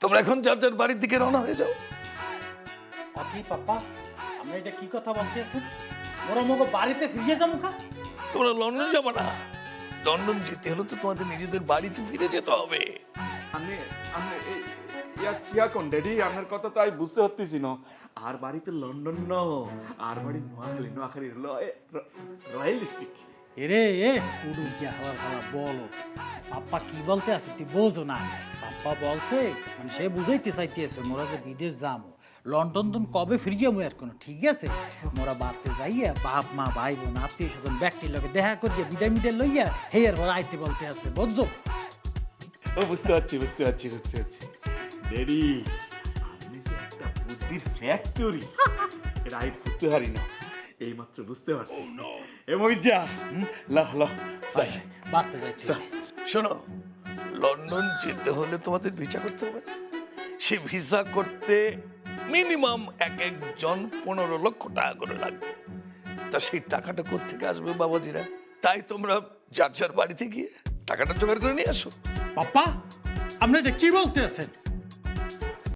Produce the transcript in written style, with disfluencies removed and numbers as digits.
তোমরা এখন যার যার বাড়ির দিকে রওনা হয়ে যাও। কি পাপা আমরা এটা কি কথা বলতে আছেন? ওরা মগো বাড়িতে ফিরে যাবো কা? তোমরা লন্ডন যাবো না? লন্ডন যেতে হলে তো তোমাদের নিজেদের বাড়িতে ফিরে যেতে হবে। আমি আমি কিয়া কোন ড্যাডি আপনার কথা তো আমি বুঝতে পারতেছি না। আর বাড়িতে লন্ডন ন, আর বাড়ি নোয়াখালী রয়্যাল ডিস্ট্রিক্ট। এরে এ উড়ু গিয়া হাওয়া হাওয়া বলো পাপ্পা কি বলতে আছে তুই বোঝো না। পাপ্পা বলছে মানে সে বুঝাইতে চাইতেছে মোরা যে বিদেশ যাবো, লন্ডন টন কবে ফিরিয়ে যাবো আর কোনো ঠিক আছে। মোরা বাড়তে যাইয়া বাপ মা ভাই বোন আত্মীয় স্বজন ব্যক্তির লগে দেখা করিয়া বিদায় মিদায় লইয়া হেয়ার পর আইতে বলতে আছে বুঝছো। ও বুঝতে পারছি ড্যাডি আপনি যে একটা বুদ্ধির ফ্যাক্টরি, এটা আমি বুঝতে পারি না, এইমাত্র বুঝতে পারছি। এ মইজা লাহ লাহ বাড়তে যাইতে শোনো, লন্ডন যেতে হলে তোমাদের ভিসা করতে হবে না? সে ভিসা করতে মিনিমাম এক একজন 15 লক্ষ টাকা করে লাগবে। তা সেই টাকাটা কোত্থেকে আসবে বাবাজিরা? তাই তোমরা যার যার বাড়িতে গিয়ে টাকাটা জোগাড় করে নিয়ে আসো। পাপ্পা আপনি এটা কি বলতে আছেন?